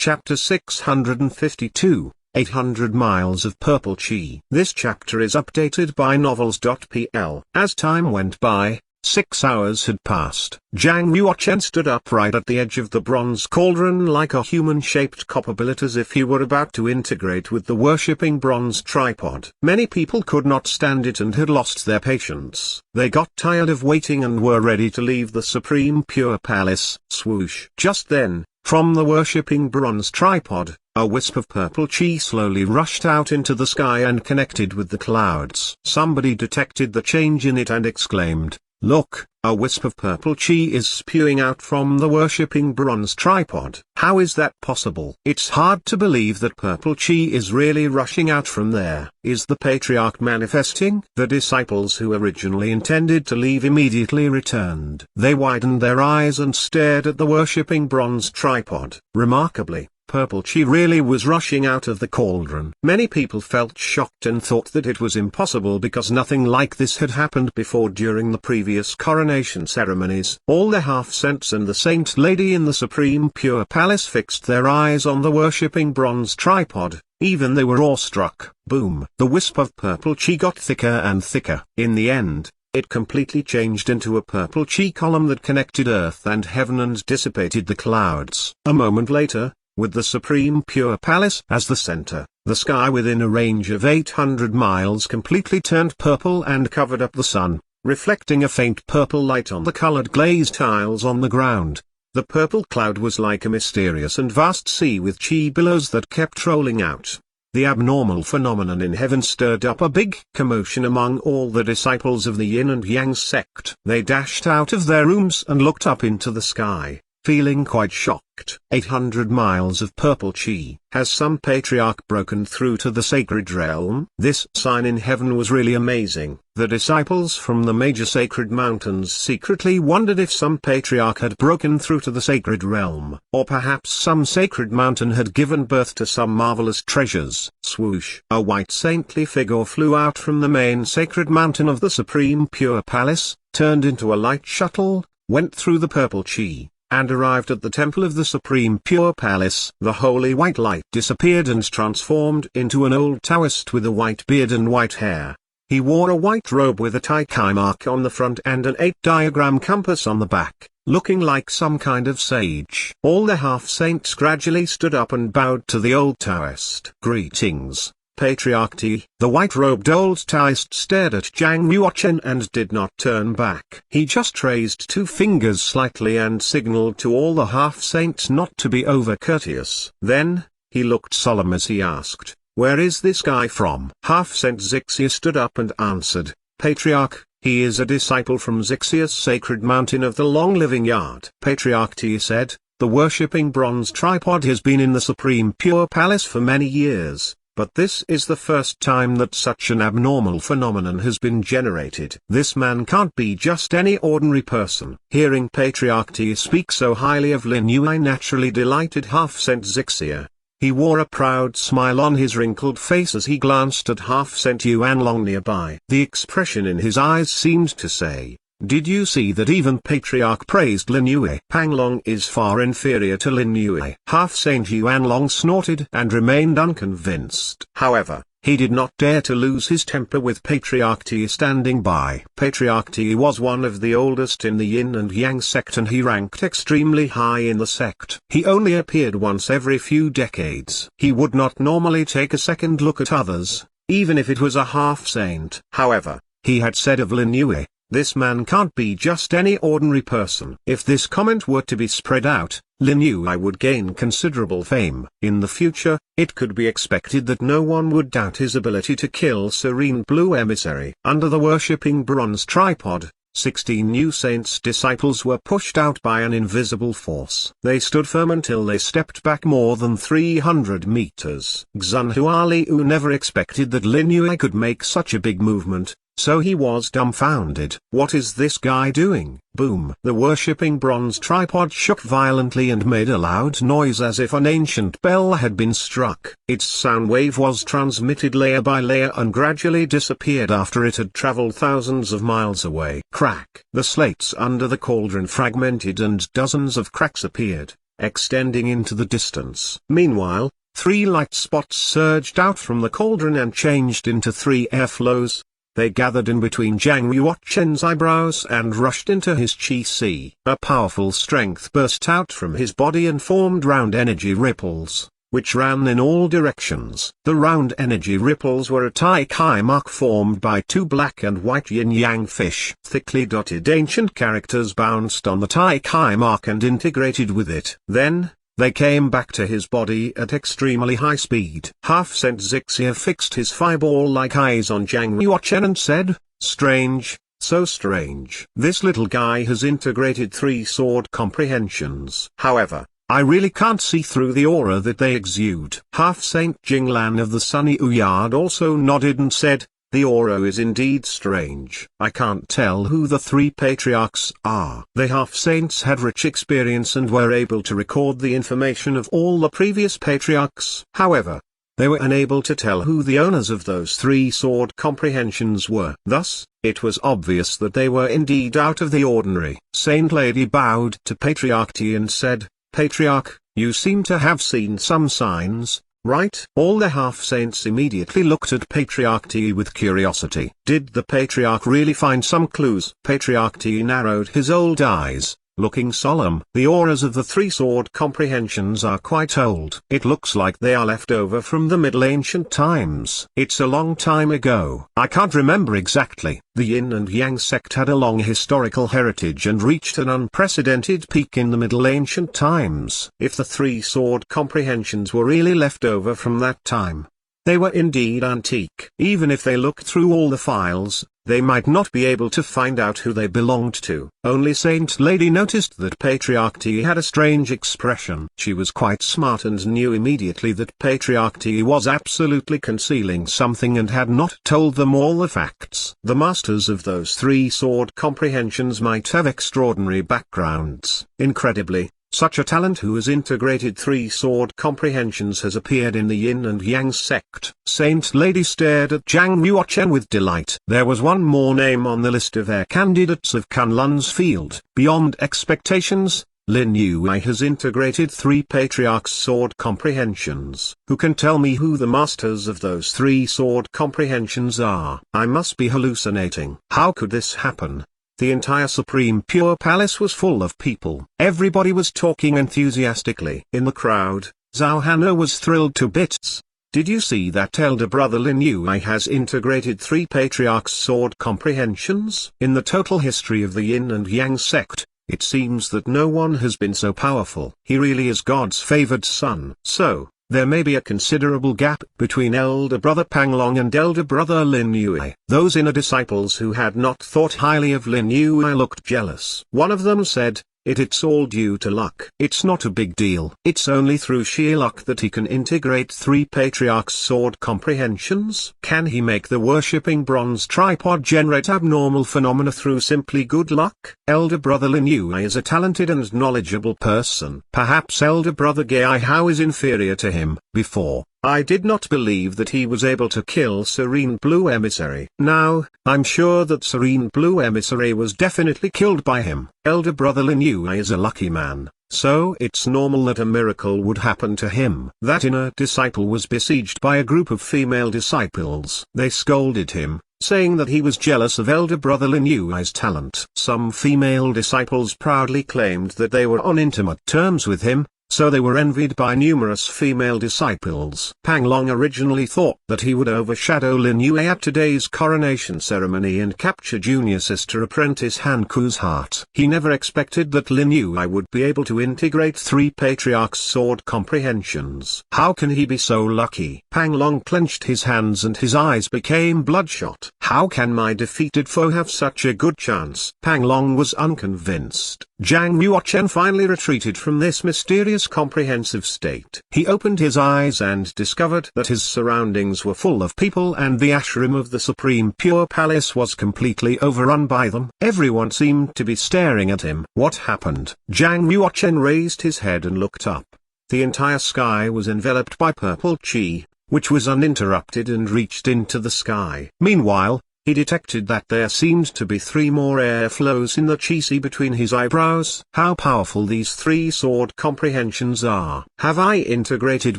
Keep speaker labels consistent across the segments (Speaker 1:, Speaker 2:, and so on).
Speaker 1: Chapter 652, 800 Miles of Purple Chi. This chapter is updated by novels.pl. As time went by, 6 hours had passed. Zhang Yuochen stood upright at the edge of the bronze cauldron like a human-shaped copper billet, as if he were about to integrate with the worshipping bronze tripod. Many people could not stand it and had lost their patience. They got tired of waiting and were ready to leave the Supreme Pure Palace. Swoosh. Just then, from the worshipping bronze tripod, a wisp of purple chi slowly rushed out into the sky and connected with the clouds. Somebody detected the change in it and exclaimed, "Look, a wisp of purple chi is spewing out from the worshipping bronze tripod. How is that possible? It's hard to believe that purple chi is really rushing out from there. Is the patriarch manifesting?" The disciples who originally intended to leave immediately returned. They widened their eyes and stared at the worshipping bronze tripod. Remarkably, purple chi really was rushing out of the cauldron. Many people felt shocked and thought that it was impossible because nothing like this had happened before during the previous coronation ceremonies. All the half-saints and the saint lady in the Supreme Pure Palace fixed their eyes on the worshipping bronze tripod. Even they were awestruck. Boom! The wisp of purple chi got thicker and thicker. In the end, it completely changed into a purple chi column that connected earth and heaven and dissipated the clouds. A moment later, with the Supreme Pure Palace as the center, the sky within a range of 800 miles completely turned purple and covered up the sun, reflecting a faint purple light on the colored glazed tiles on the ground. The purple cloud was like a mysterious and vast sea with chi billows that kept rolling out. The abnormal phenomenon in heaven stirred up a big commotion among all the disciples of the Yin and Yang sect. They dashed out of their rooms and looked up into the sky, feeling quite shocked. 800 miles of purple chi. Has some patriarch broken through to the sacred realm? This sign in heaven was really amazing. The disciples from the major sacred mountains secretly wondered if some patriarch had broken through to the sacred realm, or perhaps some sacred mountain had given birth to some marvelous treasures. Swoosh! A white saintly figure flew out from the main sacred mountain of the Supreme Pure Palace, turned into a light shuttle, went through the purple chi, and arrived at the temple of the Supreme Pure Palace. The holy white light disappeared and transformed into an old Taoist with a white beard and white hair. He wore a white robe with a Tai Chi mark on the front and an 8-diagram compass on the back, looking like some kind of sage. All the half-saints gradually stood up and bowed to the old Taoist. "Greetings, Patriarch Ti." The white-robed old Taoist stared at Zhang Yuochen and did not turn back. He just raised 2 fingers slightly and signaled to all the half-saints not to be over-courteous. Then, he looked solemn as he asked, "Where is this guy from?" Half-saint Zixia stood up and answered, "Patriarch, he is a disciple from Zixia's sacred mountain of the long-living yard." Patriarch Ti said, "The worshipping bronze tripod has been in the Supreme Pure Palace for many years, but this is the first time that such an abnormal phenomenon has been generated. This man can't be just any ordinary person." Hearing Patriarch Ti speak so highly of Lin Yue naturally delighted half-saint Zixia. He wore a proud smile on his wrinkled face as he glanced at half-saint Yuanlong nearby. The expression in his eyes seemed to say, "Did you see that even Patriarch praised Lin Yue? Panglong is far inferior to Lin Yue." Half-saint Yuanlong snorted and remained unconvinced. However, he did not dare to lose his temper with Patriarch Ti standing by. Patriarch Ti was one of the oldest in the Yin and Yang sect and he ranked extremely high in the sect. He only appeared once every few decades. He would not normally take a second look at others, even if it was a half-saint. However, he had said of Lin Yue, "This man can't be just any ordinary person." If this comment were to be spread out, Lin Yue would gain considerable fame. In the future, it could be expected that no one would doubt his ability to kill Serene Blue Emissary. Under the worshipping bronze tripod, 16 new saints' disciples were pushed out by an invisible force. They stood firm until they stepped back more than 300 meters. Xunhua Liu never expected that Lin Yue could make such a big movement, so he was dumbfounded. "What is this guy doing?" Boom! The worshipping bronze tripod shook violently and made a loud noise as if an ancient bell had been struck. Its sound wave was transmitted layer by layer and gradually disappeared after it had traveled thousands of miles away. Crack! The slates under the cauldron fragmented and dozens of cracks appeared. extending into the distance. Meanwhile, 3 light spots surged out from the cauldron and changed into 3 airflows. They gathered in between Zhang Yuochen's eyebrows and rushed into his chi-si. A powerful strength burst out from his body and formed round energy ripples, which ran in all directions. The round energy ripples were a Tai Chi mark formed by 2 black and white yin-yang fish. Thickly dotted ancient characters bounced on the Tai Chi mark and integrated with it. Then, they came back to his body at extremely high speed. Half-Cent Zixia fixed his fireball-like eyes on Zhang Yuochen and said, "Strange, so strange. This little guy has integrated 3 sword comprehensions. However, I really can't see through the aura that they exude." Half-Saint Jinglan of the Sunny Uyard also nodded and said, "The aura is indeed strange. I can't tell who the 3 patriarchs are." The half-saints had rich experience and were able to record the information of all the previous patriarchs. However, they were unable to tell who the owners of those 3 sword comprehensions were. Thus, it was obvious that they were indeed out of the ordinary. Saint Lady bowed to Patriarch T and said, "Patriarch, you seem to have seen some signs, right?" All the half-saints immediately looked at Patriarch T with curiosity. Did the Patriarch really find some clues? Patriarch T narrowed his old eyes, looking solemn. "The auras of the 3 sword comprehensions are quite old. It looks like they are left over from the Middle Ancient times. It's a long time ago. I can't remember exactly." The Yin and Yang sect had a long historical heritage and reached an unprecedented peak in the Middle Ancient times. If the 3 sword comprehensions were really left over from that time, they were indeed antique. Even if they looked through all the files, they might not be able to find out who they belonged to. Only Saint Lady noticed that Patriarch T had a strange expression. She was quite smart and knew immediately that Patriarch T was absolutely concealing something and had not told them all the facts. The masters of those 3 sword comprehensions might have extraordinary backgrounds. Incredibly, such a talent who has integrated 3 sword comprehensions has appeared in the Yin and Yang sect. Saint Lady stared at Zhang Yuochen with delight. There was one more name on the list of heir candidates of Kunlun's field. Beyond expectations, Lin Yue has integrated 3 patriarchs' sword comprehensions. Who can tell me who the masters of those 3 sword comprehensions are? I must be hallucinating. How could this happen? The entire Supreme Pure Palace was full of people. Everybody was talking enthusiastically. In the crowd, Zhao Hana was thrilled to bits. "Did you see that elder brother Lin Yue has integrated 3 patriarchs' sword comprehensions?" In the total history of the Yin and Yang sect, it seems that no one has been so powerful. He really is God's favored son. So, there may be a considerable gap between elder brother Panglong and elder brother Lin Yue. Those inner disciples who had not thought highly of Lin Yue looked jealous. One of them said, It's all due to luck. It's not a big deal. It's only through sheer luck that he can integrate 3 patriarchs' sword comprehensions. Can he make the worshipping bronze tripod generate abnormal phenomena through simply good luck? Elder brother Lin Yue is a talented and knowledgeable person. Perhaps elder brother Gai Hao is inferior to him. Before, I did not believe that he was able to kill Serene Blue Emissary. Now, I'm sure that Serene Blue Emissary was definitely killed by him. Elder brother Lin Yue is a lucky man, so it's normal that a miracle would happen to him. That inner disciple was besieged by a group of female disciples. They scolded him, saying that he was jealous of elder brother Lin Yue's talent. Some female disciples proudly claimed that they were on intimate terms with him, so they were envied by numerous female disciples. Panglong originally thought that he would overshadow Lin Yue at today's coronation ceremony and capture junior sister apprentice Han Ku's heart. He never expected that Lin Yue would be able to integrate 3 patriarchs' sword comprehensions. How can he be so lucky? Panglong clenched his hands and his eyes became bloodshot. How can my defeated foe have such a good chance? Panglong was unconvinced. Zhang Yuochen finally retreated from this mysterious comprehensive state. He opened his eyes and discovered that his surroundings were full of people and the ashram of the Supreme Pure Palace was completely overrun by them. Everyone seemed to be staring at him. What happened? Zhang Yuochen raised his head and looked up. The entire sky was enveloped by purple chi, which was uninterrupted and reached into the sky. Meanwhile, he detected that there seemed to be 3 more airflows in the chi between his eyebrows. How powerful these 3 sword comprehensions are. Have I integrated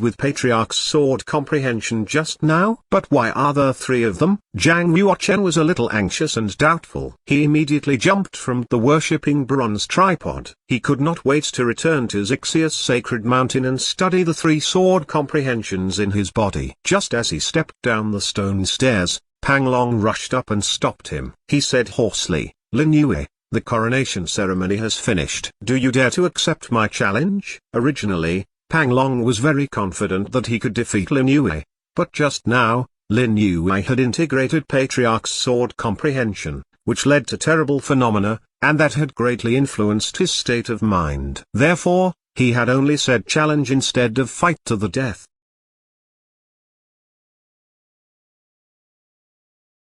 Speaker 1: with Patriarch's sword comprehension just now? But why are there 3 of them? Zhang Yuochen was a little anxious and doubtful. He immediately jumped from the worshipping bronze tripod. He could not wait to return to Xixia's sacred mountain and study the 3 sword comprehensions in his body. Just as he stepped down the stone stairs, Pang Long rushed up and stopped him. He said hoarsely, "Lin Yue, the coronation ceremony has finished. Do you dare to accept my challenge?" Originally, Pang Long was very confident that he could defeat Lin Yue. But just now, Lin Yue had integrated Patriarch's sword comprehension, which led to terrible phenomena, and that had greatly influenced his state of mind. Therefore, he had only said challenge instead of fight to the death.